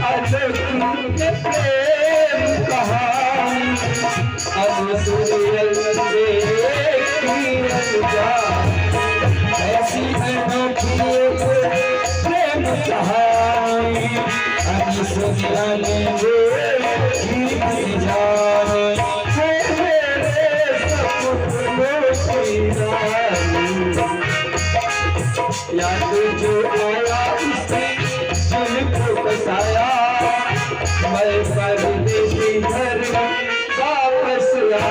अनोखी प्रेम कहानी अनसुरियल देखी अनजान ऐसी अनोखी प्रेम कहानी अनसुरियल देखी अनजान याद जो आया उसने जिनको बसाया मैं परदेसी घर वापस आया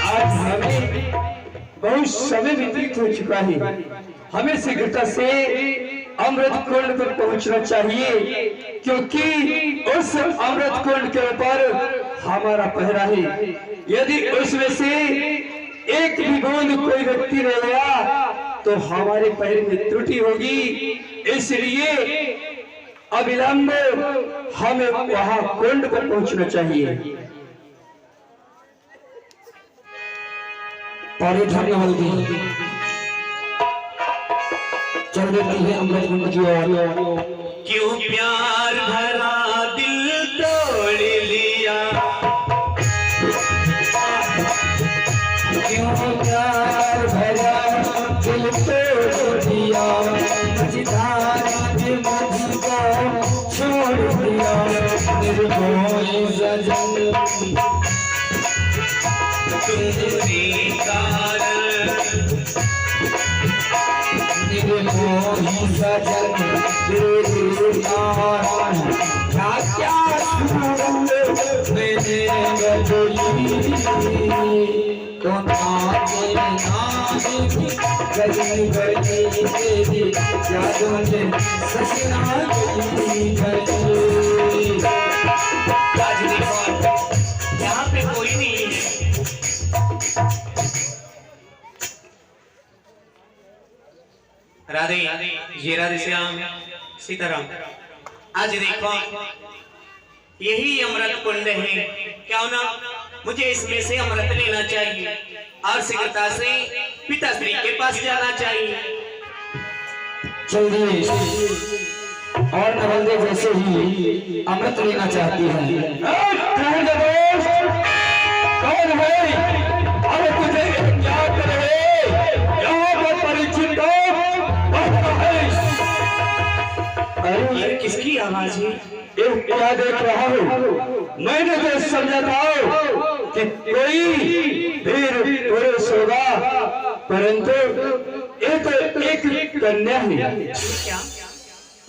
आज हमें बहुत समय व्यतीत हो चुका है। हमें शीघ्रता से अमृत कुंड पर पहुंचना चाहिए क्योंकि उस अमृत कुंड के ऊपर हमारा पहरा है। यदि उसमें से एक भी बूंद कोई व्यक्ति रह गया तो हमारे पहरे में त्रुटि होगी। इसलिए अविलंब हमें वहां कुंड पर पहुंचना चाहिए। पानी ढालने वाली चल देती है अमृत कुंड की ओर। क्यों प्यार भरा दिल तोड़ लिया, क्यों प्यार भरा दिल तोड़ दिया, मुझको छोड़ दिया निर्मोही सजन तेरे कारण निर्मोही सजन तेरे कारण क्या क्या मैंने बदली तो नाते नाते गली गली तेरी यादों ने सजना गली। यहाँ पे कोई नहीं है। राधे ये राधे श्याम सीताराम। आज देखो यही अमृत कुंड है, क्या ना मुझे इसमें से अमृत लेना चाहिए और शीघ्रता से पिताश्री के पास जाना चाहिए। जल्दी और नवलदे जैसे ही अमृत लेना चाहती है। कौन है? अरे तुझे याद रहे यहाँ पर परिचित अरे किसकी आवाज है? क्या देख रहा हूँ? मैंने तो समझा था कि कोई वीर पुरुष होगा, परंतु ये तो एक कन्या है। क्या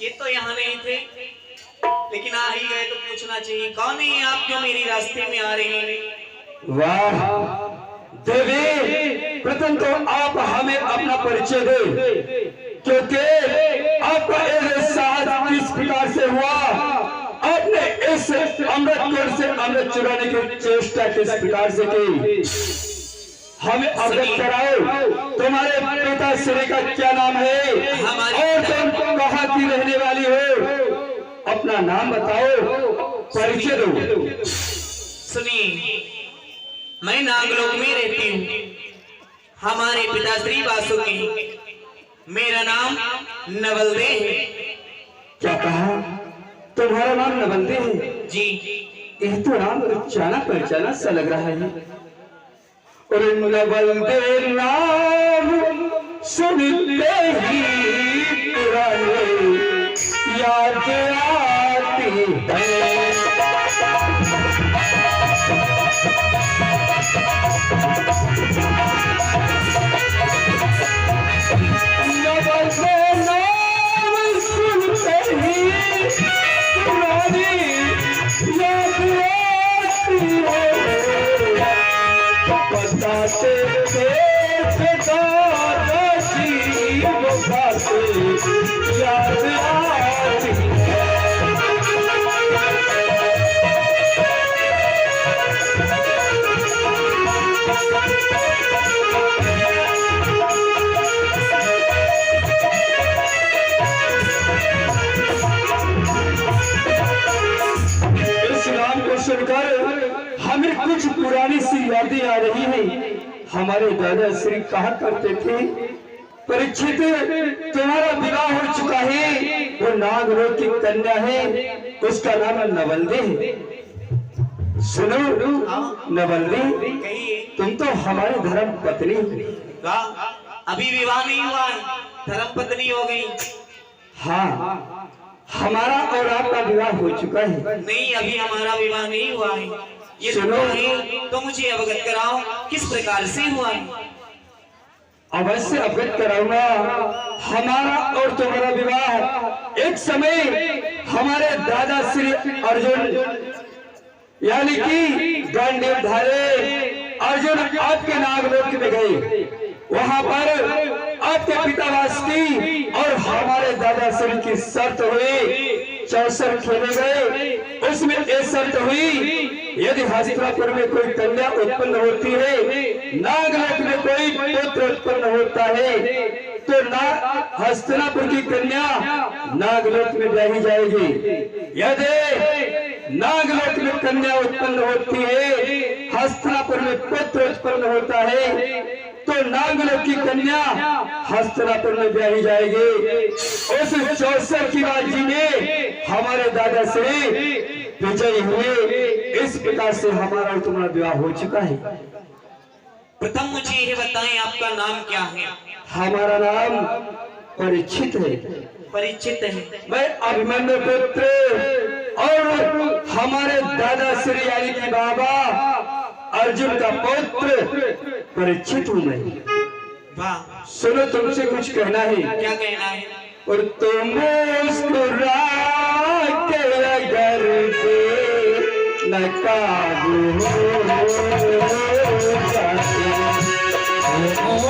ये तो यहाँ नहीं थे, लेकिन आ ही गए तो पूछना चाहिए कौन है आप जो मेरे रास्ते में आ रहे हैं? वाह देवी, प्रथम तो आप हमें अपना परिचय दे, क्योंकि आपका एहसास किस प्रकार से हुआ, आपने इस अमृत कुंड से अमृत चुराने की चेष्टा किस प्रकार से की, हमें अवगत कराओ। तुम्हारे पिता श्री का क्या नाम है और तुम कहाँ की रहने वाली हो? अपना नाम बताओ, परिचय दो। सुनिए, मैं नागलोक में रहती हूँ। हमारे पिताश्री वासुकी, मेरा नाम नवलदे है। क्या कहा? तुम्हारा नाम नवलदे है? जी। यह तो नाम जाना पहचाना सा लग रहा है। और नवलदे नाम सुनते ही पुराने याद आती है। कुछ पुरानी सी यादें आ रही हैं। हमारे दादा श्री कहा करते थे, परीक्षित तुम्हारा विवाह हो चुका है, वो नागलोक की कन्या है, उसका नाम है नवल्दी। सुनो नवल्दी, तुम तो हमारे धर्म पत्नी। अभी विवाह नहीं हुआ है, धर्म पत्नी हो गई। हाँ, हमारा और आपका विवाह हो चुका है। नहीं, अभी हमारा विवाह नहीं हुआ है। ये सुनो तो मुझे अवगत कराओ, किस प्रकार से हुआ है? अवश्य अवगत कराऊंगा। हमारा और तुम्हारा विवाह एक समय हमारे दादा श्री अर्जुन यानी कि गांडीवधारी अर्जुन आपके नागलोक में गए। वहां पर आपके पिता वासुकी और हमारे दादा श्री की शर्त हुई, 64 खेले गए। उसमें एक शर्त हुई, यदि हस्तिनापुर में कोई कन्या उत्पन्न होती है, नागलोक में कोई पुत्र उत्पन्न होता है, तो हस्तिनापुर की कन्या नागलोक में ब्याही जाएगी। यदि नागलोक में कन्या उत्पन्न होती है, हस्तिनापुर में पुत्र उत्पन्न होता है, तो नागलोक की कन्या हस्तिनापुर में ब्याही जाएगी। उस 64 की बाजी में हमारे दादा श्री विजयी हुए। इस प्रकार से हमारा और तुम्हारा विवाह हो चुका है। प्रथम मुझे ये बताएं, आपका नाम क्या है? हमारा नाम परीक्षित है। परीक्षित है। मैं अभिमन्यु पुत्र और हमारे दादा श्री यानी कि बाबा अर्जुन का पुत्र परीक्षित हूँ मैं। वाह, सुनो, तुमसे कुछ कहना है। क्या कहना है? और तुम मुस्कुरा के अगर नकाब हो जाते,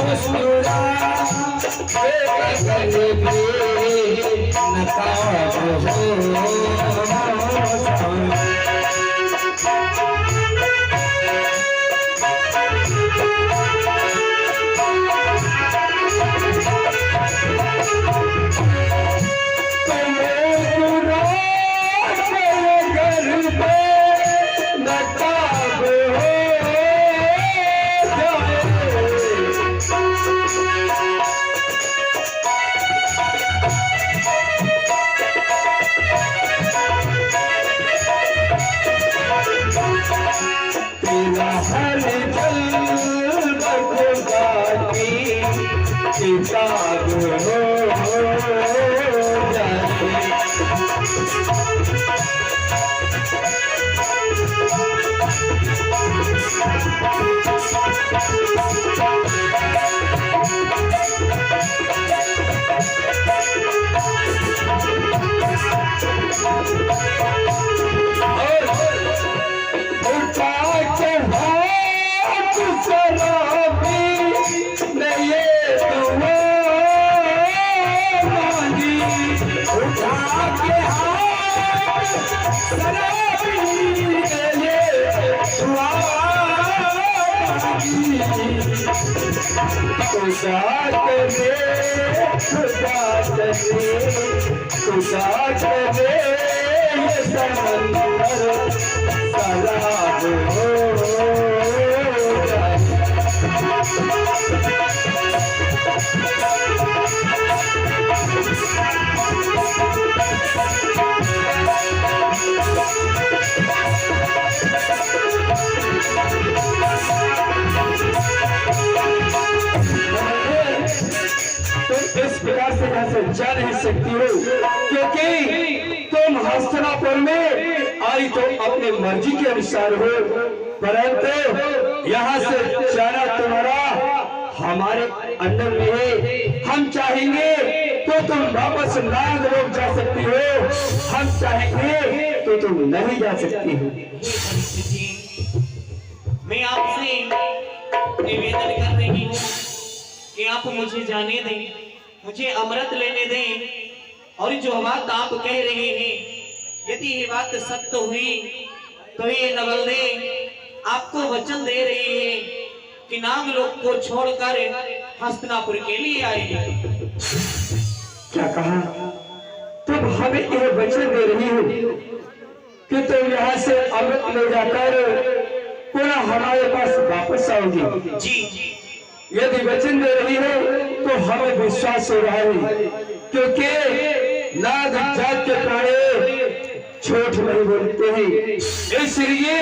मुस्कुरा के अगर नकाब हो जाते। जा नहीं सकती हो, क्योंकि तुम हस्तिनापुर में आई तो अपनी मर्जी के अनुसार हो, परंतु यहाँ से जाना तुम्हारा हमारे अंडर में है। हम चाहेंगे तो तुम वापस नागलोक जा सकती हो, हम चाहेंगे तो तुम नहीं जा सकती हो। मैं आपसे निवेदन कर रही हूँ कि आप मुझे जाने दें, मुझे अमृत लेने दें, और जो बात आप कह रहे हैं, यदि ये बात सत्य हुई तो ये नवल्दी आपको वचन दे रही है कि नागलोक को छोड़कर हस्तिनापुर के लिए आएगी। क्या कहा? तुम हमें यह वचन दे रही हो कि तुम यहाँ से अमृत ले जाकर पुनः हमारे पास वापस आओगी। जी यदि वचन दे रही हो तो हमें विश्वास हो रहा है, क्योंकि नाग जात के प्राणी झूठ नहीं बोलते हैं, इसलिए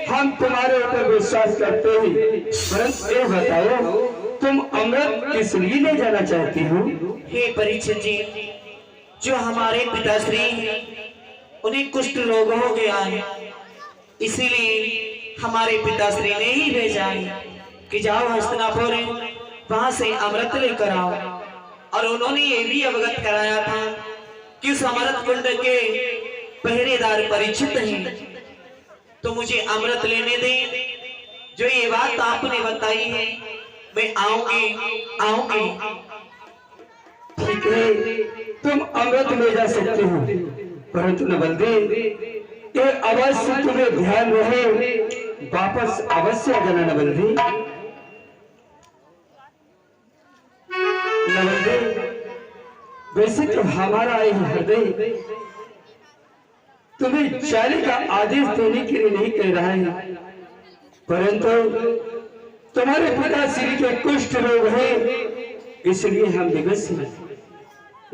हम तुम्हारे ऊपर विश्वास करते हैं। परंतु ये बताओ, तुम अमृत किस लिए ले जाना चाहती हो? हे परीक्षित जी, जो हमारे पिताश्री हैं उन्हें कुष्ठ रोग हो गया है, इसीलिए हमारे पिताश्री ने ही भेजा है कि जाओ हस्तिनापुर, वहां से अमृत लेकर आओ। और उन्होंने ये भी अवगत कराया था कि उस अमृत कुंड के पहरेदार परीक्षित हैं, तो मुझे अमृत लेने दें। जो ये बात आपने बताई है, मैं आऊंगी। ठीक है, तुम अमृत ले जा सकते हो, परंतु नवलदे, ये अवश्य तुम्हें ध्यान रहे, वापस अवश्य आ जाना नवलदे। नवलदे, वैसे तो हमारा ये हृदय तुम्हें जाने का आदेश देने के लिए नहीं कह रहा है, परंतु तुम्हारे पिताश्री के कुष्ठ रोग है, इसलिए हम विवश हैं।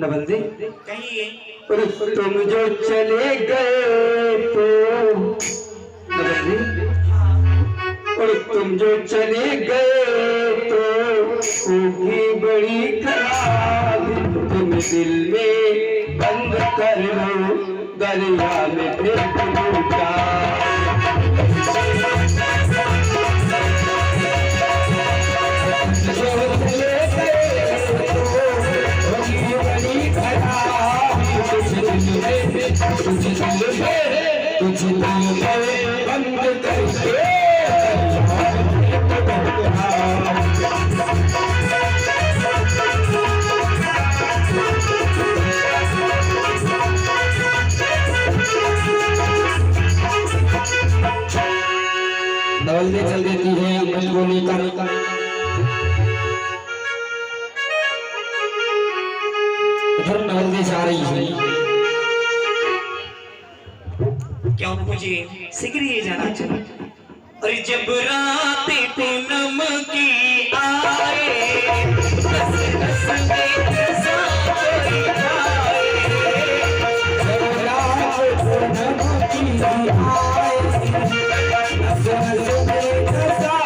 नवलदे, कहिए। और तुम जो चले गए तो नवलदे, और तुम जो चले गए तो होगी बड़ी खराबी। तुम दिल में बंद कर लो, दरिया में फेंक दो क्या। नवलदे चल देती है अमृत को लेकर। उधर नवलदे जा रही है। क्या मुझे शीघ्र ही जाना चाहिए? और जब रात पूनम की आए, रस रस में ऐसा कोई आए, जब रात पूनम की आए, रस रस में ऐसा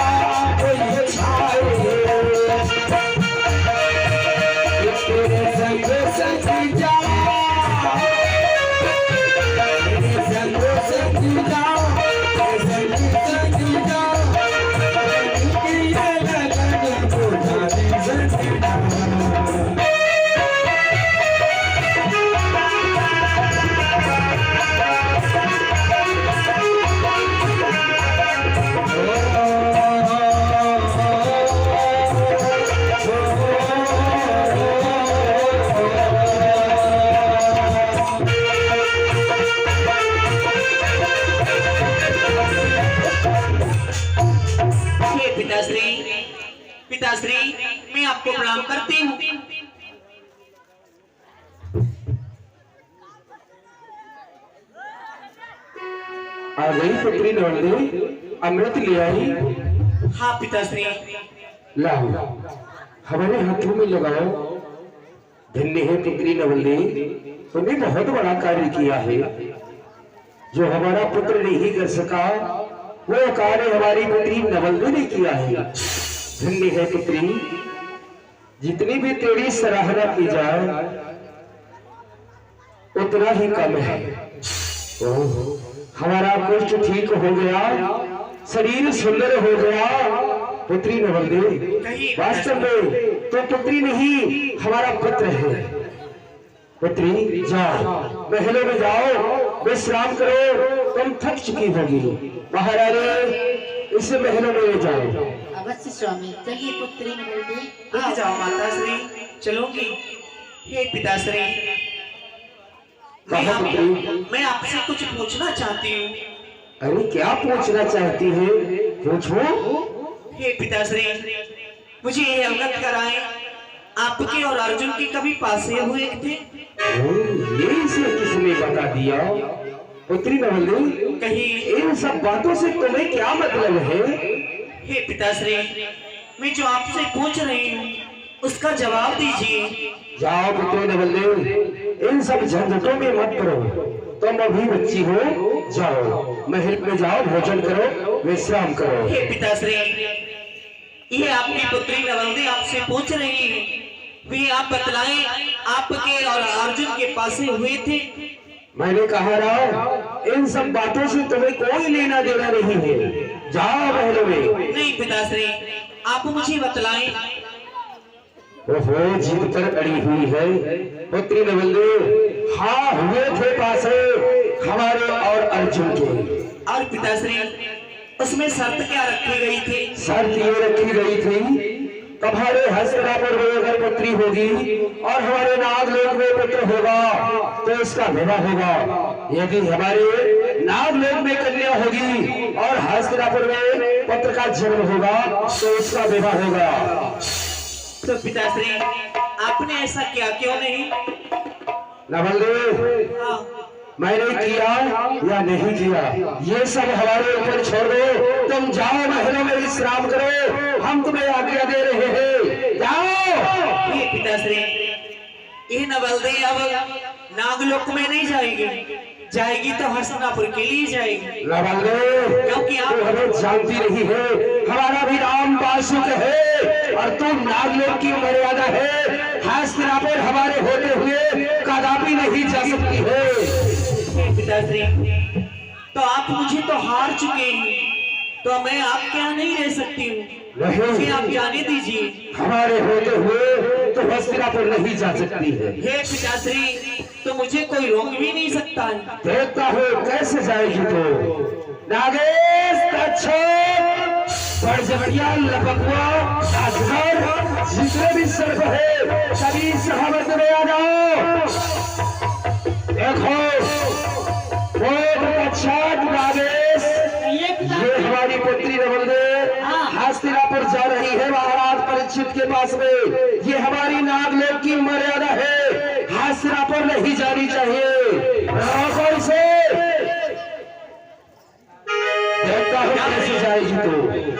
कोई छाए, तेरे संग संग जाओ, तेरे संग संग जाओ, पिताश्री, मैं आपको प्रणाम करती हूँ। आ गई पुत्री नवलदे, अमृत ले आई। हाँ पिताश्री। लाओ, हमारे हाथों में लगाओ। धन्य है पुत्री नवलदे, तुमने बहुत बड़ा कार्य किया है। जो हमारा पुत्र नहीं कर सका, वो कार्य हमारी पुत्री नवलदे ने किया है। धन्य है पुत्री, जितनी भी तेरी सराहना की जाए उतना ही कम है। ओह, हमारा कुष्ठ ठीक हो गया, शरीर सुंदर हो गया। पुत्री नवलदे, वास्तव में तो पुत्री नहीं, हमारा पुत्र है। पुत्री, जाओ महलों में जाओ, विश्राम करो, तुम थक चुकी होगी। महारानी, इस महलों में ले जाओ। अवश्य स्वामी, चलिए पुत्री नवलदे। रुक जाओ माताश्री, चलोगी? हे पिताश्री, मैं आपसे कुछ पूछना चाहती हूँ। अरे क्या पूछना चाहती है? पूछो। हे पिताश्री, मुझे ये अवगत कराएं, आपके और अर्जुन के कभी पासे हुए थे? ये इसे किसने बता दिया? पुत्री नवल्ली, कहिए। इन सब बातों से तुम्हें क्या मतलब है? हे पिताश्री, मैं जो आपसे पूछ रही हूँ उसका जवाब दीजिए। जाओ पुत्री नवल्ली, इन सब झंझटों में मत पड़ो। तुम अभी बच्ची हो, जाओ महल में जाओ, भोजन करो, विश्राम करो। हे पिताश्री, ये आपकी पुत्री नवल्ली आपसे पूछ रही है, वे आप बतलाएं आपके और अर्जुन के पास से हुए थे। मैंने कहा राव, इन सब बातों से तुम्हें कोई लेना देना नहीं है। जाओ महल में। नहीं पिताश्री, आप मुझे बतलाएं। ओहो, जिद पर अड़ी हुई है पुत्री नवल्ली। हाँ, हुए थे पास हमारे और अर्जुन के। और पिताश्री, उसमें शर्त क्या रखी गई थी? शर्त ये रखी गई थी, तुम्हारे हस्तनापुर में अगर पुत्री होगी और हमारे नागलोक में पुत्र होगा तो इसका विवाह होगा। यदि हमारे नागलोक में कन्या होगी और हस्तनापुर में पुत्र का जन्म होगा तो इसका विवाह होगा। तो पिताश्री, आपने ऐसा किया क्यों नहीं? नवल्ली, हाँ। मैंने किया या नहीं किया ये सब हमारे ऊपर छोड़ दो। तुम जाओ महलों में विश्राम करो, हम तुम्हें आज्ञा दे रहे हैं, जाओ। ये पिताश्री, ये नवल्ली अब नागलोक में नहीं जाएगी, जाएगी तो हस्तनापुर के लिए जाएगी। नवल्ली, क्योंकि आप तू हमें जानती नहीं है, हमारा भी नाम बासुक है और तुम नागलोक की मर्यादा है। हस्तनापुर हमारे होते हुए कदापि नहीं जा सकती है। पिताश्री, तो आप मुझे तो हार चुके हैं, तो मैं आपके यहाँ नहीं रह सकती हूँ, मुझे आप जाने दीजिए। हमारे होते हुए तो हस्तिनापुर नहीं जा सकती है। हे पिताश्री, तो मुझे कोई रोक भी नहीं सकता है। देखता हो कैसे जाएगी तो। नागेश, तक्षक, बड़जबड़िया, लपकुआ, अजगर, जितने भी सर्प है सभी सहाबत में आ जाओ। देखो नागेश, ये हमारी पुत्री नवल्ली हस्तिनापुर जा रही है महाराज परीक्षित के पास में। ये हमारी नागलोक की मर्यादा है, हस्तिनापुर नहीं जानी चाहिए। रोको इसे, देखता हूं कैसे जाएगी तो।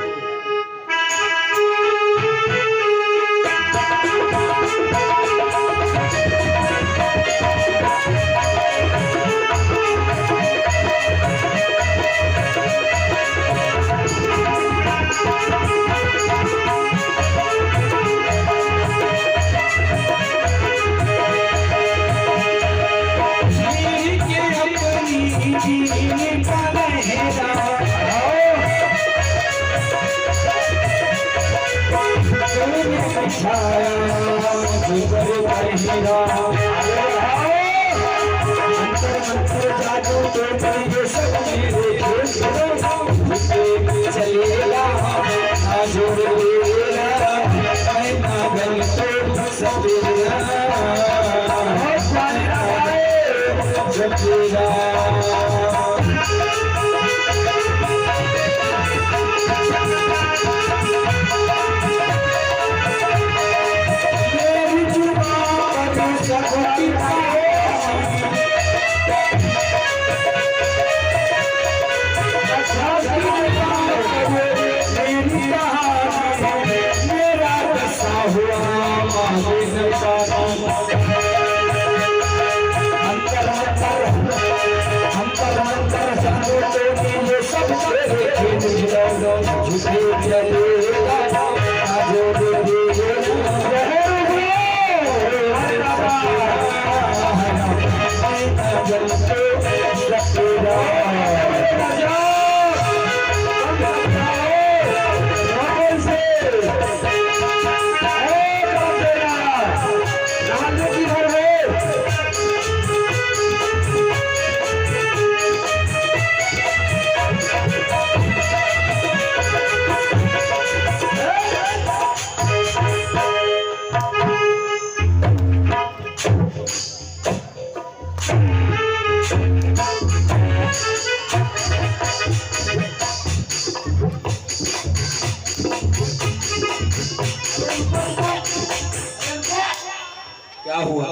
क्या हुआ?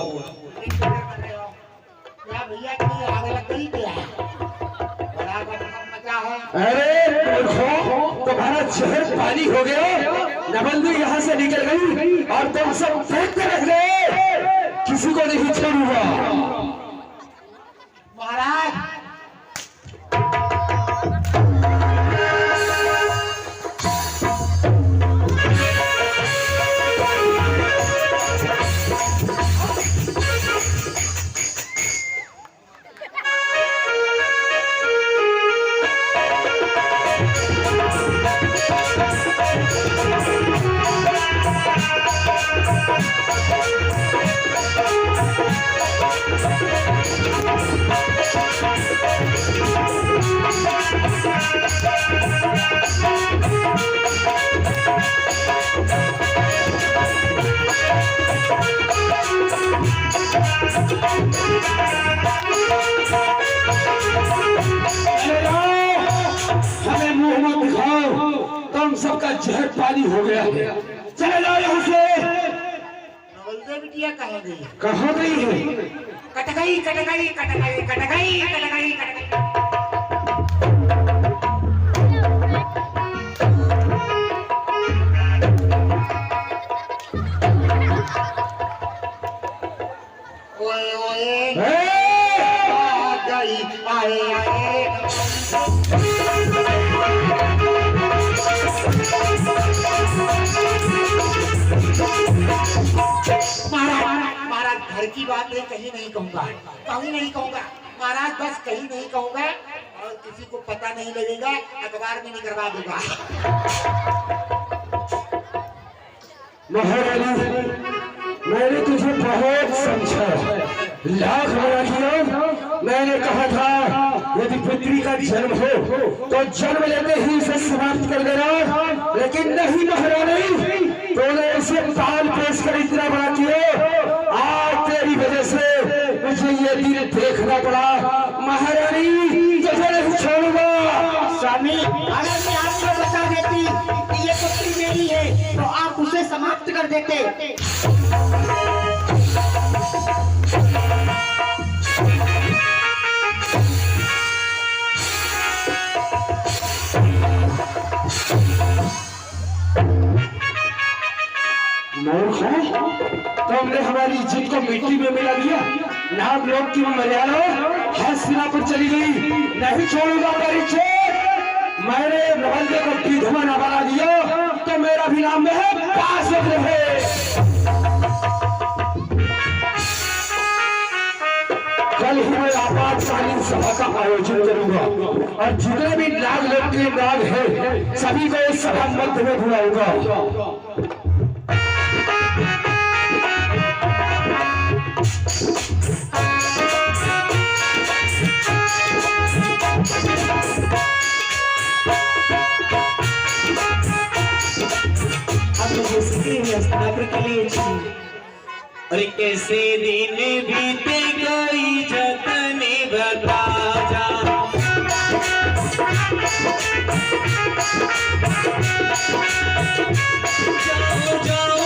भैया की आग लग गई क्या? जहर पानी हो गया। नवल्दी यहाँ से निकल गई और तुम सब फेंक के रख गए, किसी को नहीं छोड़ूंगा। महाराज हमें मुंह मत दिखाओ, तुम सबका जहर पानी हो गया है। चले जाओ यहाँ से। नवल्दे बिटिया कहाँ गई? कहाँ गई है? कट गई कट गई कट गई कट गई कट गई कट गई। ओए ओए आ गई आए आए। महाराज घर की बात है, कहीं नहीं कहूँगा, कहीं नहीं कहूँगा महाराज, बस कहीं नहीं कहूँगा और किसी को पता नहीं लगेगा, अखबार में नहीं करवा दूंगा। महारानी, मैंने तुझे बहुत समझा, लाख बड़ा किया। मैंने कहा था यदि पुत्री का जन्म हो तो जन्म लेते ही इसे समाप्त कर देना, लेकिन नहीं महारानी, तूने इसे पाल पोस कर इतना बड़ा किया। आज तेरी वजह से मुझे ये दिन देखना पड़ा। महारानी, तुझे नहीं छोड़ूंगा। स्वामी, अगर मैं आपको बता देती कि ये पुत्री मेरी है तो आप उसे समाप्त कर देते। तुमने हमारी इज्जत को मिट्टी में मिला दिया। नाम लोग की मर्यादा हस्तिनापुर चली गई, नहीं छोड़ूंगा परीक्षित। मैंने नवल्दे को विधवा न बना दिया तो मेरा भी नाम में है पार्षद रहे। कल ही मैं आपातकालीन सभा का आयोजन करूंगा और जितने भी नाग लोग के नाग हैं सभी को इस सभा मध्य में बुलाऊंगा। अरे कैसे दिन बीते गई जतने बता जा। जाओ जाओ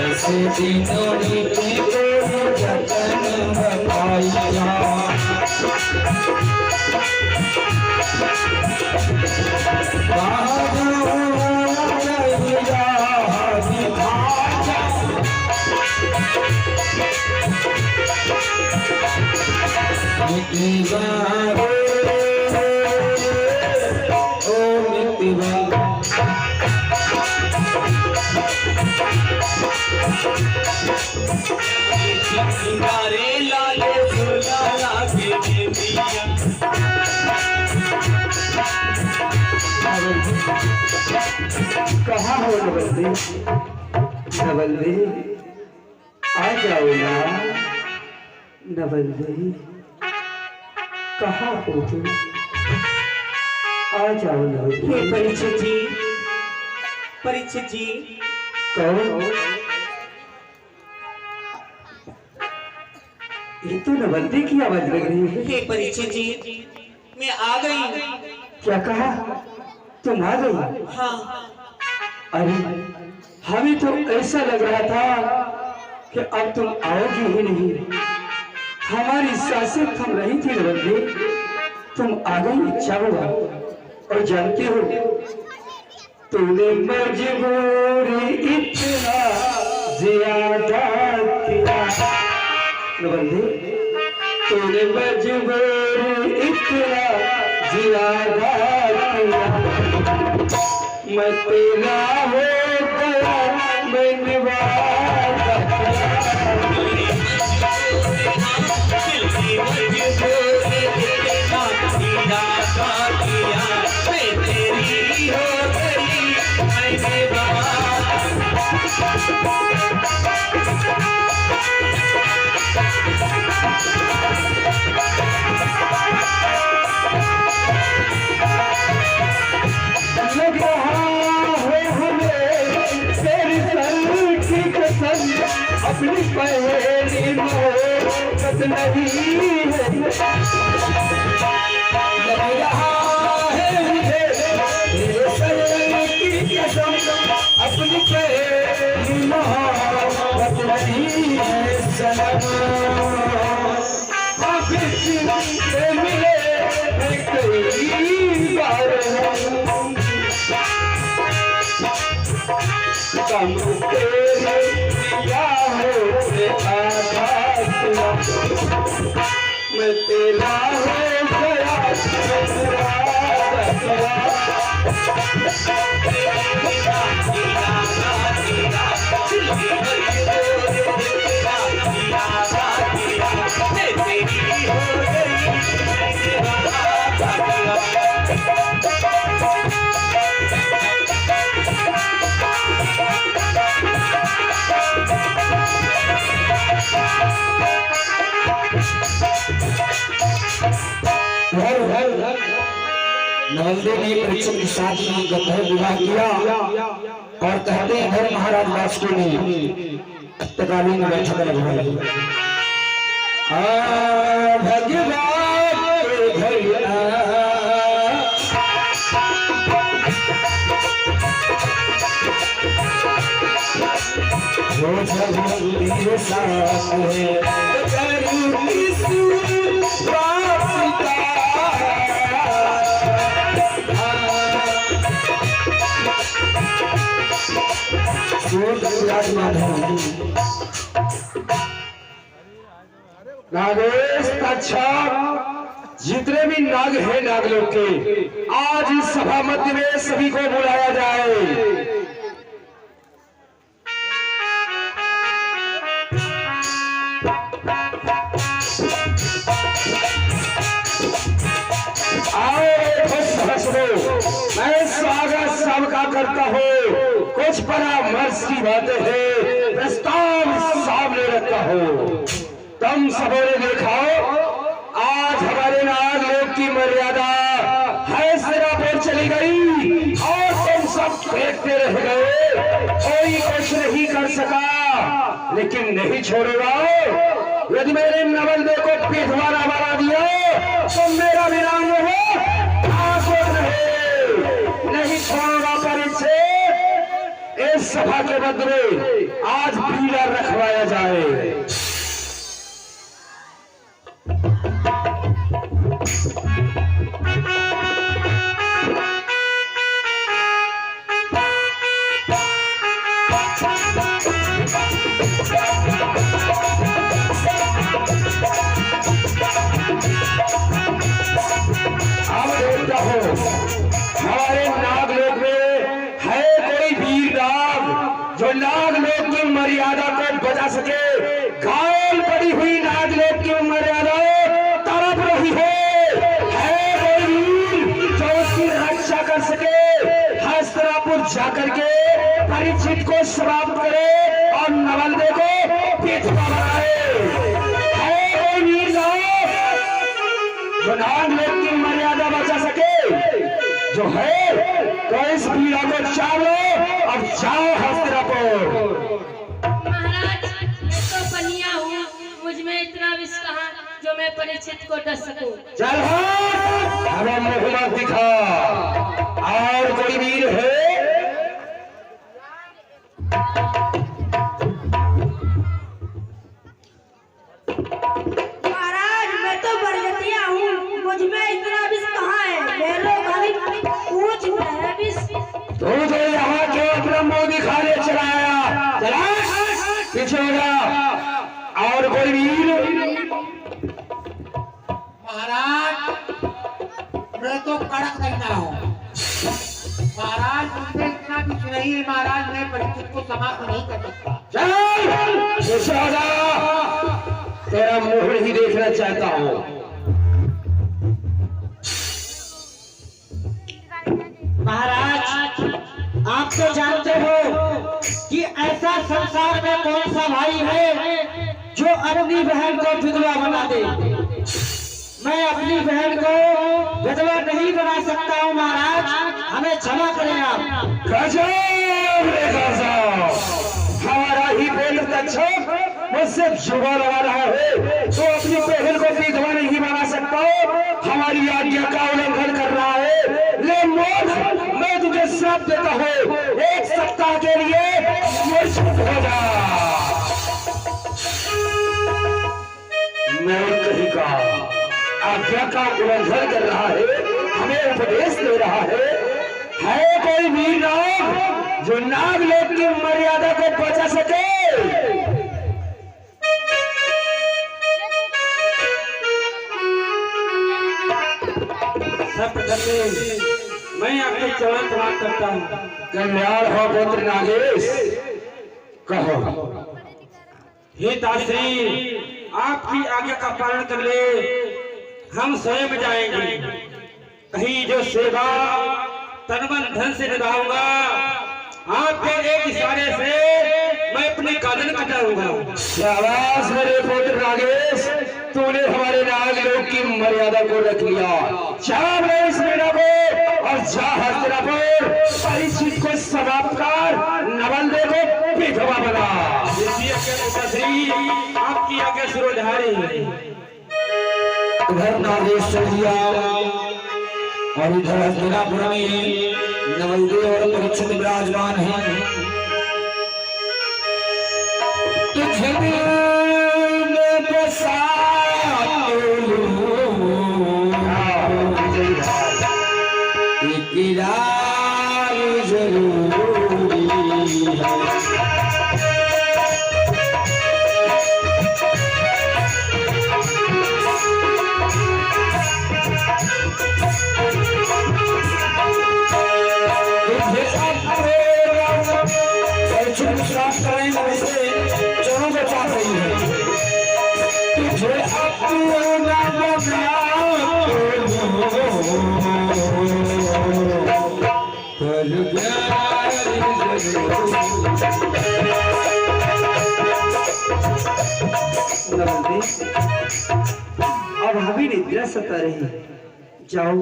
ऐसे दिनों में जतन बताइया। लाले फुला के दिया। कहाँ हो नवल्दी? नवल्दी आ जाओ ना। नवल्दी कहाँ हो तुम? आ जाओ नवल्दी। परीक्षित जी, परीक्षित जी। कौन? ये तो नवल्दी की आवाज लग रही है। हे परीक्षित जी, मैं आ गई। क्या कहा? तुम आ गई? हाँ। अरे हमें तो ऐसा लग रहा था कि अब तुम आओगी ही नहीं। हमारी सांसें थम रही थी नवल्ले, तुम आ गई इच्छा हुआ। और जानती हो तूने मजबूरी इतना ज्यादा किया नवल्ले, तूने मजबूरी इतना ज्यादा किया। मैं तेरा हो गया, मैंने वादा अपनी पहली मोहब्बत नहीं है। लग रहा है मुझे तेरे सर की कसम, अपनी पहली मोहब्बत नहीं है सनम। से मिले कई बार कम तेरे मैं तेरा हो गया, नवल्ले ने परीक्षित के साथ में गंधर्व विवाह किया और कहते हैं धर्म महाराज वासुदेव ने तत्कालीन बैठक लगवाई। नागेश अच्छा, जितने भी नाग हैं नागलोक के, आज इस सभा मध्य में सभी को बुलाया जाए। आओ खुश हंस लो, मैं स्वागत सबका करता हूँ। कुछ परामर्श की बातें हैं, प्रस्ताव सामने रखता हूँ। तुम सबों ने देखा आज हमारे नागलोक की मर्यादा है सिरा पर चली गई और तुम सब देखते रह गए। कोई कुछ नहीं कर सका, लेकिन नहीं छोड़ेगा। यदि मैंने नवल्ले को पीठवाला बना दिया तो मेरा विराम हो नहीं छोड़ूंगा। परीक्षित, इस सभा के बदले आज पीला रखवाया जाए। हमारे नागलोक में है कोई वीर नाग जो नागलोक की मर्यादा को बचा सके? घायल पड़ी हुई नागलोक की मर्यादा तड़प रही है कोई वीर जो उसकी रक्षा कर सके? हस्तिनापुर जाकर के परीक्षित को समाप्त करे और नवल्ले को पीठवा बनाए। है कोई वीर नाग जो नागलोक की मर्यादा बचा सके? जो है तो इस पीड़ा को चालो और जाओ हस्तिनापुर। महाराज, मैं तो पनिया हूँ, मुझ में इतना विष कहाँ जो मैं परीक्षित को डस सकूं। चल हमें मुहम्मद दिखा। और कोई वीर है? और कोई वीर? महाराज मैं तो कड़क रहना हूँ महाराज, मुझे इतना कुछ नहीं है महाराज, मैं परीक्षित को समाप्त नहीं कर सकता। चल सुशाला, तेरा मुंह ही देखना चाहता हूँ। महाराज आप तो जानते हो कि ऐसा संसार में कौन सा भाई है जो अपनी बहन को विधवा बना दे। मैं अपनी बहन को विधवा नहीं बना सकता हूँ महाराज, हमें क्षमा करें आप। गजब रे गजब, हमारा ही बेटा तक्षक मुझसे जुड़ा लगा रहा है तो अपनी बहन को विधवा नहीं बना सकता, हमारी आज्ञा का उल्लंघन कर रहा है। ले मूर्ख, मैं तुझे श्राप देता हूँ, 1 सप्ताह के लिए मूर्छित हो जा। मैं कहीं का आज्ञा का उल्लंघन कर रहा है, हमें उपदेश दे रहा है कोई वीर नाग जो नागलोक की मर्यादा को बचा सके? मैं आपके चरण प्रणाम करता हूँ। कल्याण हो पुत्र नागेश, कहो। हे दासरी, आपकी आज्ञा का पालन कर ले, हम स्वयं जाएंगे। कहीं जो सेवा तन मन धन से निभाऊंगा, आपके एक इशारे से मैं अपनी गर्दन कटाऊंगा। शाबाश मेरे पुत्र नागेश, तूने हमारे नागलोक की मर्यादा को रख लिया। शाबाश मेरा को और जा हस्तिनापुर परीक्षित को समाप्त कर, नवल को विधवा बना। आपकी आज्ञा सिरोधारी। उधर नागेश चल दिया और इधर हस्तिनापुर में नवलदेव और परीक्षित विराजमान हैं। तुझे में बसा इकरार जरूरी है। चोरों को चाह रही है, तुझे अब हमें निद्रा सता रही, जाओ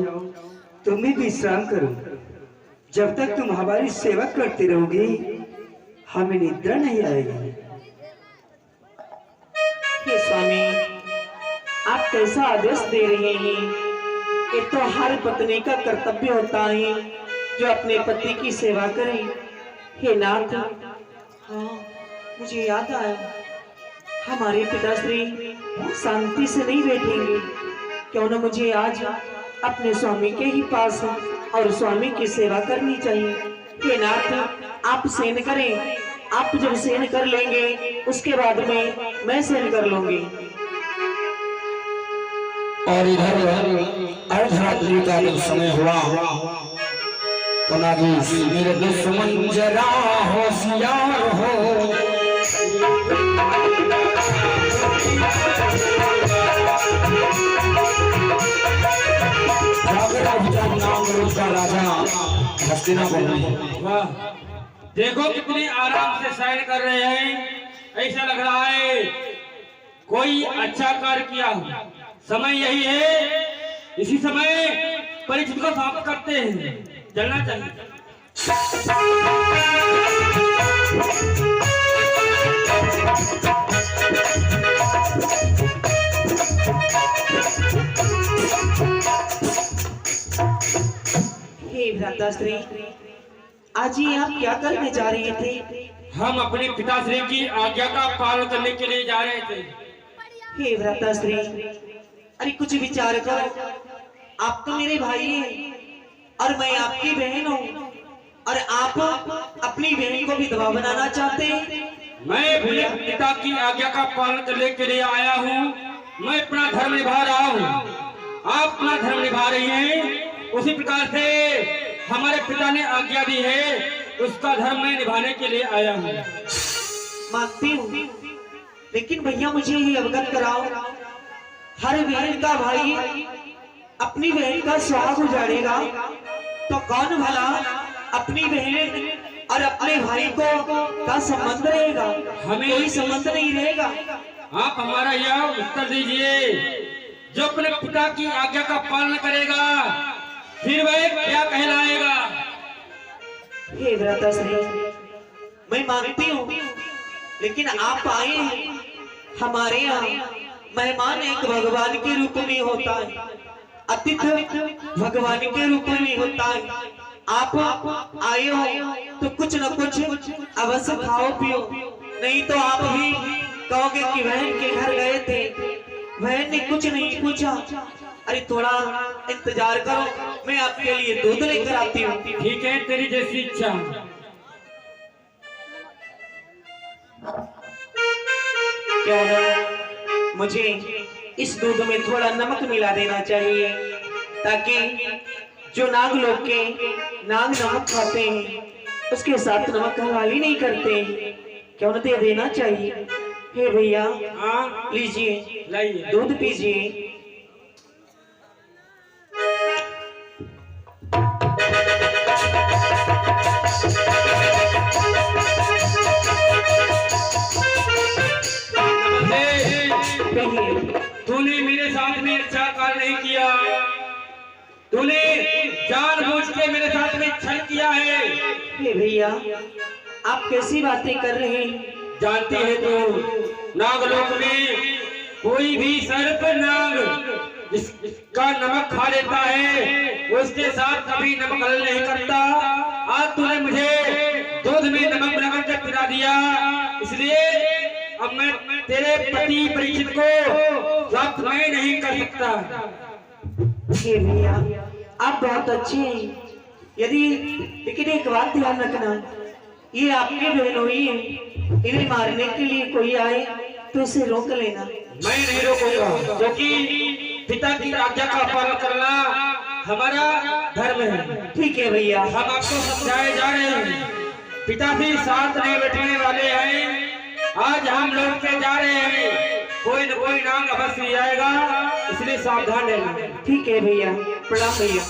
तुम भी विश्राम करो। जब तक तुम हमारी सेवा करते रहोगे हमें निद्रा नहीं आएगी। हे स्वामी, आप कैसा आदेश दे रहे हैं? ये तो हर पत्नी का कर्तव्य होता है जो अपने पति की सेवा करे। हे नाथ, हाँ मुझे याद आया, हमारे पिताश्री शांति से नहीं बैठेंगे, क्यों न मुझे आज अपने स्वामी के ही पास और स्वामी की सेवा करनी चाहिए। हे नाथ, आप सेन करें, आप जब सेन कर लेंगे उसके बाद में मैं सेन कर लूंगी। और इधर अर्धरात्रि का जब समय हुआ तो नागेश, मेरे दुश्मन जरा होशियार हो, नाम का राजा हस्तिनापुर में। वाह, देखो कितनी आराम से शयन कर रहे हैं, ऐसा लग रहा है कोई अच्छा कार्य किया हो। समय यही है, इसी समय परीक्षित को समाप्त करते हैं, चलना चाहिए। हे भ्राताश्री, आज ये आप क्या करने जा रहे थे? हम अपने पिताश्री की आज्ञा का पालन करने के लिए जा रहे थे। हे भ्राताश्री, अरे कुछ विचार करो, आप तो मेरे भाई हैं और मैं आपकी बहन हूँ, और आप अपनी बहन को विधवा बनाना चाहते हैं। मैं अपने पिता की आज्ञा का पालन करने के लिए आया हूँ। मैं अपना धर्म निभा रहा हूँ, आप अपना धर्म निभा रही हैं। उसी प्रकार से हमारे पिता ने आज्ञा दी है, उसका धर्म मैं निभाने के लिए आया हूँ। मानती हूँ, लेकिन भैया मुझे ये अवगत कराओ, हर बहन का भाई अपनी बहन का सुहाग उजाड़ेगा तो कौन भला अपनी बहन और अपने भाई को का संबंध रहेगा? हमें कोई संबंध नहीं रहेगा। आप हमारा यह उत्तर दीजिए, जो अपने पिता की आज्ञा का पालन करेगा फिर वह क्या कहलाएगा? हे व्रतश्री, मैं मानती हूँ, लेकिन आप आए हैं हमारे यहाँ। मेहमान एक भगवान के रूप में होता है, अतिथि भगवान के रूप में होता है। आप आए हो तो कुछ न कुछ अवश्य खाओ पियो, नहीं तो आप भी कहोगे कि बहन के घर गए थे, बहन ने कुछ नहीं पूछा। अरे थोड़ा इंतजार करो, मैं आपके लिए दूध लेकर आती हूँ। ठीक है, तेरी जैसी इच्छा। क्यों ना मुझे इस दूध में थोड़ा नमक मिला देना चाहिए, ताकि जो नाग लोग के नाग नमक खाते हैं उसके साथ नमक हलाली नहीं करते। क्यों न दे देना चाहिए? हे भैया, हाँ लीजिए, लाइए। दूध पीजिए। तूने मेरे साथ में अच्छा कार्य नहीं किया, तूने जानबूझ के मेरे साथ में छल किया है। हे भैया, आप कैसी बातें कर रहे हैं? जानती है तो नागलोक में कोई भी सर्प नाग जिसका नमक खा लेता है उसके साथ कभी नमक हल नहीं करता। आज तूने मुझे दूध में नमक लगा कर पिला दिया, इसलिए अब मैं तेरे पति परीक्षित को प्राप्त मैं नहीं कर सकता। हे भैया, आप बहुत अच्छे हैं, यदि लेकिन एक बात ध्यान रखना, ये आपके बहन हुई है, इन्हें मारने के लिए कोई आए तो इसे रोक लेना। मैं नहीं रोकूंगा, क्योंकि पिता की आज्ञा का पालन करना हमारा धर्म है। ठीक है भैया, हम आपको समझाए जा रहे हैं, पिता भी साथ नहीं बैठने वाले हैं। आज हम लौट के जा रहे हैं, कोई न कोई नाम अवश्य आएगा, इसलिए सावधान रहना। ठीक है भैया, प्रणाम भैया।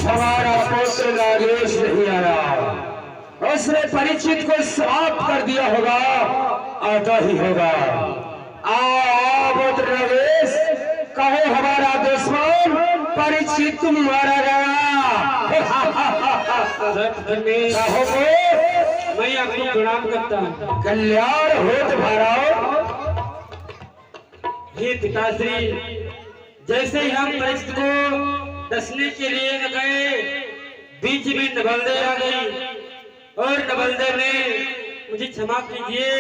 हमारा पुत्र नागेश नहीं आया, उसने परीक्षित को समाप्त कर दिया होगा, आता ही होगा। आओ पुत्र नागेश, कहो हमारा दुश्मन परीक्षित तुम मारा गया। कहो मैं आपको प्रणाम करता हूँ। कल्याण हो तुम्हारा। हे पिताश्री, जैसे ही हम परीक्षित को डसने के लिए गए, बीच में नवलदे आ गई और नवलदे ने मुझे क्षमा कीजिए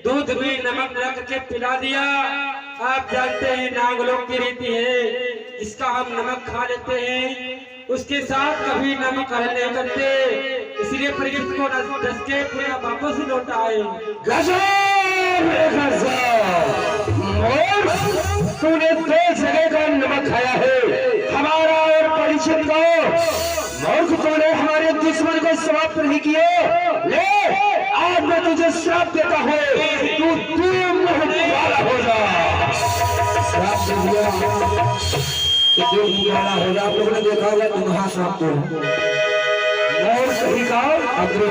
दूध में नमक रख के पिला दिया। आप जानते हैं नागलोक की रीति है, जिसका हम नमक खा लेते हैं उसके साथ कभी नमक हल नहीं करते, इसलिए परीक्षित को डस के पूरा वापस लौट आए। तूने 2 जगह का नमक खाया है, हमारा और परीक्षित को। मूर्ख, तूने हमारे दुश्मन को समाप्त नहीं किए। ले, आज मैं तुझे श्राप देता हूँ, तू वाला हो जा। श्राप दे दिया, वाला हो जा। तुमने देखा होगा तुम्हारा श्राप तो और सही का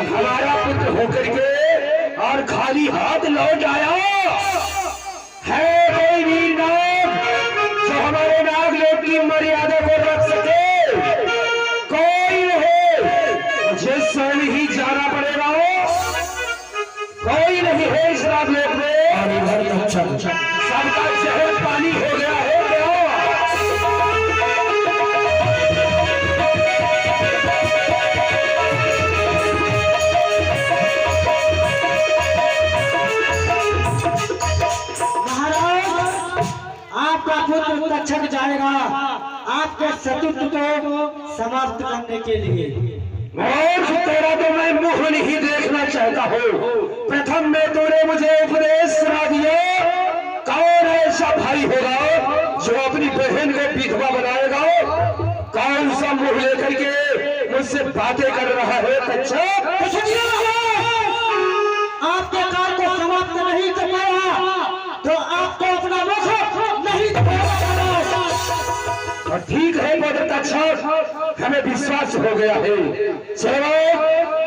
हमारा पुत्र होकर के और खाली हाथ लौट आया है। कोई भी नाग जो हमारे नाग लोग की मर्यादा को रख सके, हरिहर तक्षक सबका जहर पानी हो गया है क्या? आपका पुत्र तक्षक जाएगा आपके शत्रुत्व को समाप्त करने के लिए। और तेरा तो मैं मुंह नहीं देखना चाहता हूँ। प्रथम में तूने मुझे उपदेश सुना दिया, कौन ऐसा भाई होगा जो अपनी बहन को विधवा बनाएगा? कौन सा मुंह लेकर के मुझसे बातें कर रहा है तक्षक? आपके काम को समाप्त नहीं कर पाया तो आपको अपना मुख नहीं दिखाना। और ठीक है मदर तक्षक, हमें विश्वास हो गया है। चलो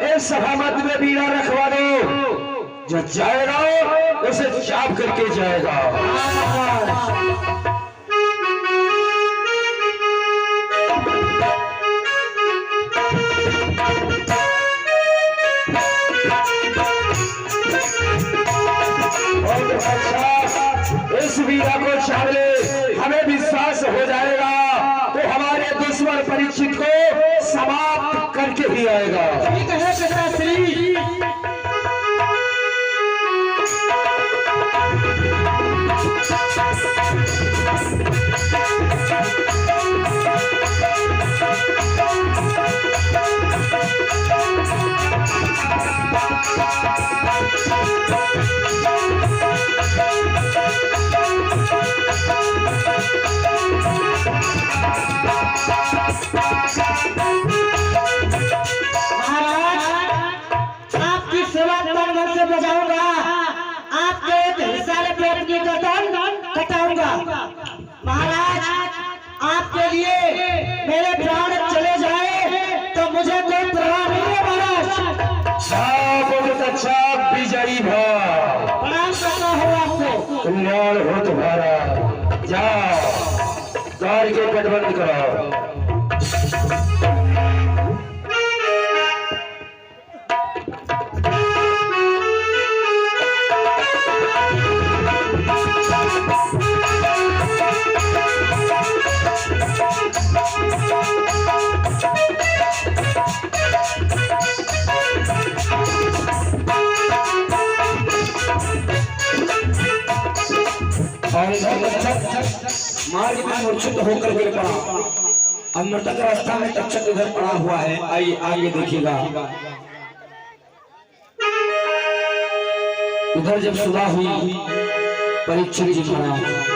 इस सभा मध्य में बीड़ा रखवा दो, जो जाएगा उसे जाप करके जाएगा। इस वीरा को चावले हमें विश्वास हो जाएगा तो हमारे दुश्मन परीक्षित को समाप्त करके ही आएगा। ठीक है पिताश्री। आपकी सेवा तन मन से बजाऊंगा, आपके एक हिस्सा में अपनी गर्दन कटाऊंगा। महाराज आपके लिए मेरे प्राण चले जाए तो मुझे कोई परवाह नहीं है महाराज। बहुत अच्छा विजयी भाव, प्रणाम करना हो आपको। कल्याण हो तुम्हारा। जाओ द्वार के पटबंद कराओ। मार्ग में मूर्छित होकर गिर पड़ा। अब मृतक अवस्था में तक्षक इधर पड़ा हुआ है। आइए आगे देखिएगा। इधर जब सुबह हुई परीक्षित जी खड़ा,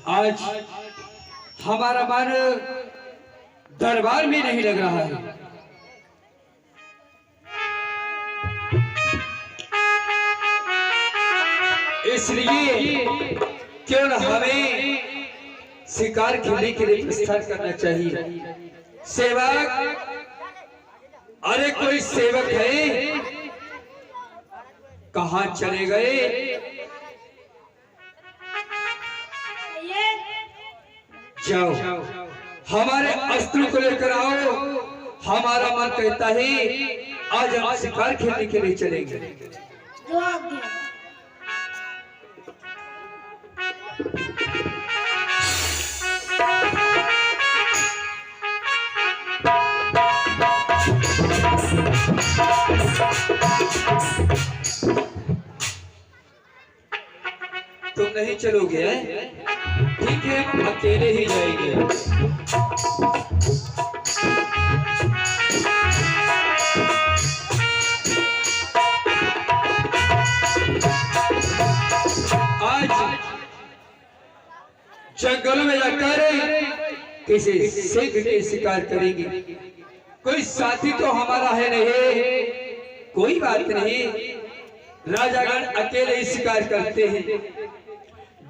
आज हमारा मन दरबार में नहीं लग रहा है। इसलिए क्यों न हमें शिकार खेलने के लिए प्रस्थान करना चाहिए। सेवक, अरे कोई सेवक है, कहाँ चले गए? जाओ हमारे अस्त्र को लेकर आओ। हमारा मन कहता है आज हम शिकार खेलने के लिए चलेंगे। तुम नहीं चलोगे? ठीक है, हम अकेले ही जाएंगे। आज जंगलों में जाकर किसी सिंह के शिकार करेंगे। कोई साथी तो हमारा है नहीं, कोई बात नहीं, राजागण अकेले ही शिकार करते हैं।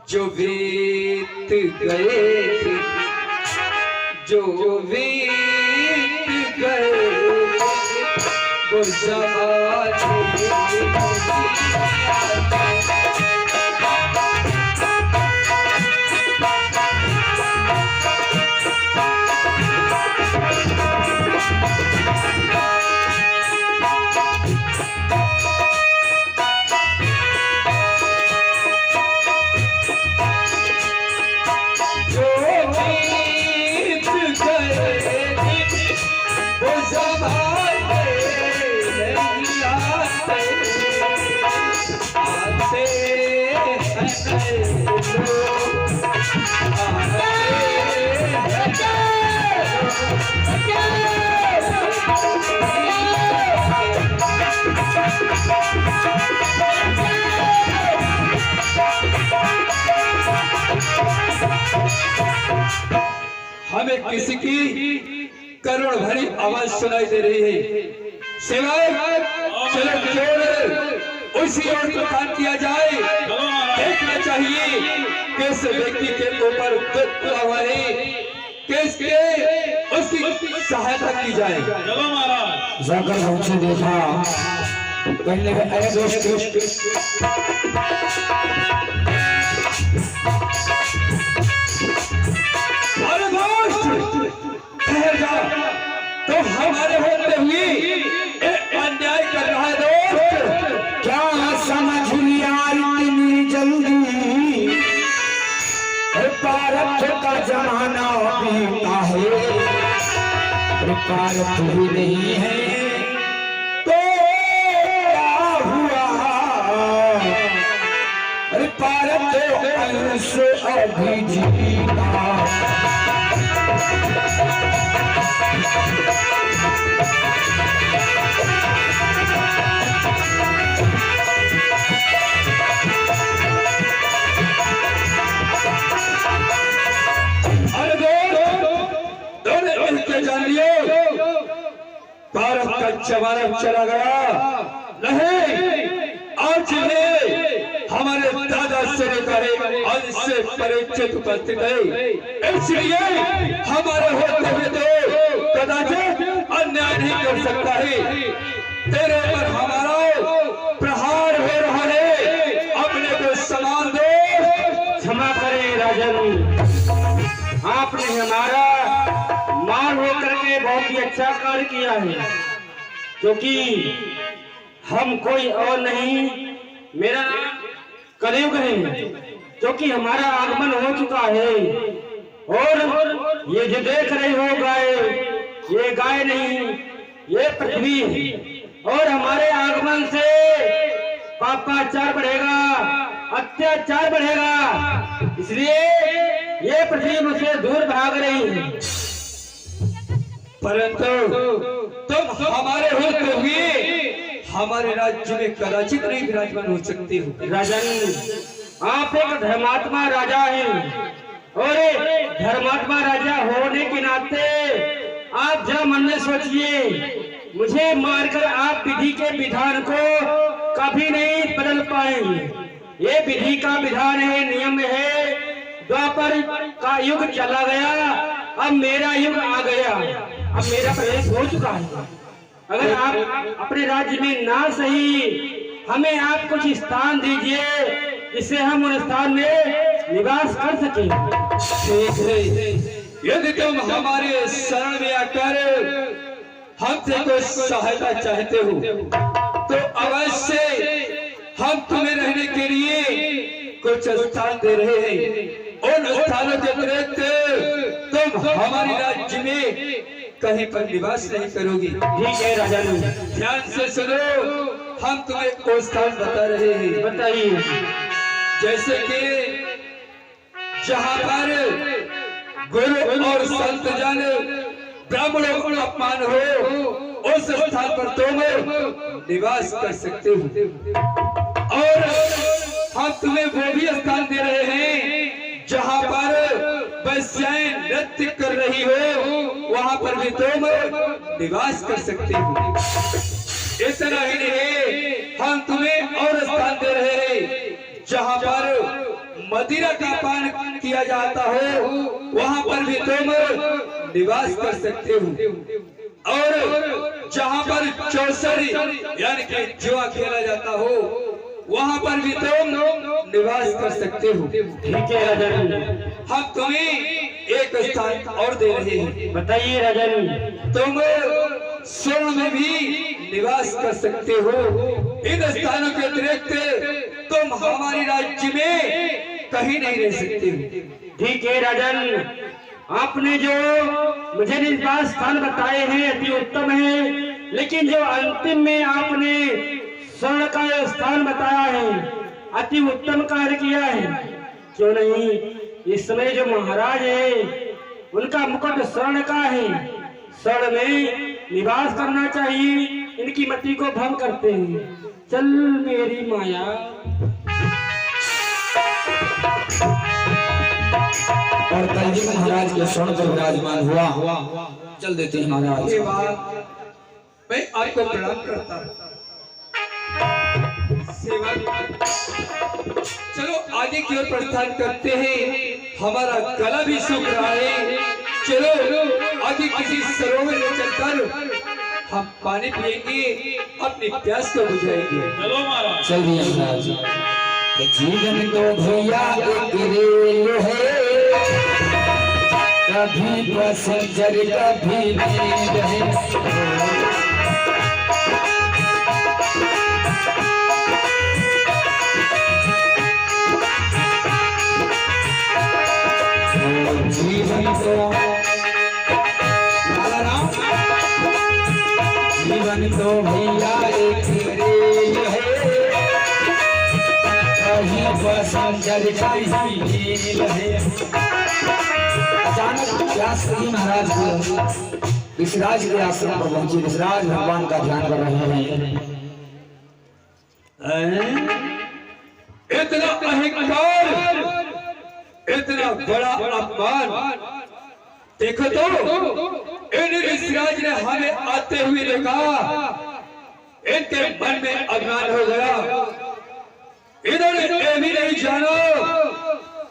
जो बीत गए थे, जो बीत गए वो वो जमाने हमें किसी की करोड़ भरी आवाज सुनाई दे रही है। सिवाय चलो जोड़ उसी ओर प्रदान किया जाए। देखना चाहिए किस व्यक्ति के ऊपर दुख हुआ है, किसके उसकी सहायता की जाए। जाकर हमसे देखा कहने का ऐसे अरे दोस्त ठहर जा, तो हमारे होते हुए अन्याय कर रहा है दोस्त। क्या समझ लिया इतनी जल्दी, भारत का जमाना बीता है, भारत भी नहीं है तो क्या हुआ, भारत अंश अभी जीता। जान लियो भारत का जमाना चला गया नहीं, आज भी हमारे दादा से आज से परिचित उपस्थित है। इसलिए हमारे होते हुए तो कदाचित अन्याय नहीं कर सकता है। तेरे पर हमारा प्रहार हो रहा है, अपने को समान दो। क्षमा करें राजन, आपने हमारा मार होकर के बहुत ही अच्छा कार्य किया है, क्योंकि हम कोई और नहीं, मेरा नाम कलयुग है, क्योंकि हमारा आगमन हो चुका है। और ये जो देख रहे हो गाय, ये गाय नहीं, ये पृथ्वी है। और हमारे आगमन से पापाचार बढ़ेगा, अत्याचार बढ़ेगा, इसलिए ये पृथ्वी मुझसे दूर भाग रही है। परंतु तुम हमारे होते हुए हमारे राज्य में कदाचित नहीं विराजमान हो सकती हो। राजन, आप एक धर्मात्मा राजा हैं, और धर्मात्मा राजा होने के नाते आप जरा मन में सोचिए, मुझे मारकर आप विधि के विधान को कभी नहीं बदल पाएंगे। ये विधि का विधान है, नियम है। द्वापर का युग चला गया, अब मेरा युग आ गया, अब मेरा प्रवेश हो चुका है। अगर आप अपने राज्य में ना सही, हमें आप कुछ स्थान दीजिए जिससे हम उन स्थान में निवास कर सकें। ठीक है, यदि तुम हमारे शरण में आकर हमसे कुछ सहायता चाहते हो तो अवश्य हम तुम्हें रहने के लिए कुछ स्थान दे रहे हैं। उन स्थानों के अतिरिक्त तुम हमारे राज्य में कहीं पर निवास नहीं करोगी। ठीक है राजा, ध्यान से सुनो, हम तुम्हें कोई स्थान बता रहे हैं। बताइए। जैसे कि जहाँ पर गुरु और संत जन ब्राह्मणों को अपमान हो, उस स्थान पर तुम निवास कर सकते हो। और हम तुम्हें वो भी स्थान दे रहे हैं जहाँ पर वैश्याएं नृत्य कर रही हो, वहाँ पर भी तुम निवास कर सकते हो। इतना ही नहीं, हम तुम्हें और स्थान दे रहे हैं जहाँ पर मदिरा का पान किया जाता हो, वहाँ पर भी तुम निवास कर सकते हो। और जहाँ पर चौसरी यानी कि जुआ खेला जाता हो वहाँ पर भी तुम निवास कर सकते हो। ठीक है राजन, हम तुम्हें एक स्थान और दे रहे हैं। बताइए राजन। तुम स्वर्ण में भी निवास कर सकते हो। इन स्थानों के अतिरिक्त तुम हमारे राज्य में कहीं नहीं रह सकते हो। ठीक है राजन, आपने जो मुझे निवास स्थान बताए हैं अति उत्तम है, लेकिन जो अंतिम में आपने स्वर्ण का स्थान बताया है अति उत्तम कार्य किया है। क्यों नहीं, इस समय जो महाराज है उनका मुकुट स्वर्ण का है, स्वर्ण में निवास करना चाहिए। इनकी मति को भंग करते हैं। चल मेरी माया। और कलयुग महाराज के स्वर्ण पर विराजमान हुआ। चल देते हैं महाराज। ये बात मैं आपको प्रणाम करता हूँ। सेवा चलो आगे की ओर प्रस्थान करते हैं। हमारा गला भी सूख रहा है। चलो आगे किसी सरोवर में चलकर हम पानी पिएंगे, अपनी प्यास को बुझाएंगे। चलो महाराज। चल दिया महाराज। जीवन तो भैया एक रेल है, कभी पैसेंजर कभी मेल है। जीवन तो जीवन तो भैया एक रेल है, कहीं पैसेंजर कहीं मेल है। अचानक प्यास लगी महाराज को। ऋषिराज के आश्रम पर पहुंचे। ऋषिराज भगवान का ध्यान कर रहे हैं। इतना अहंकार, इतना बड़ा अपमान। देखो तो इन ऋषिराज ने हमें आते हुए देखा, इनके मन में अभिमान हो गया। इन्होंने ये भी नहीं जाना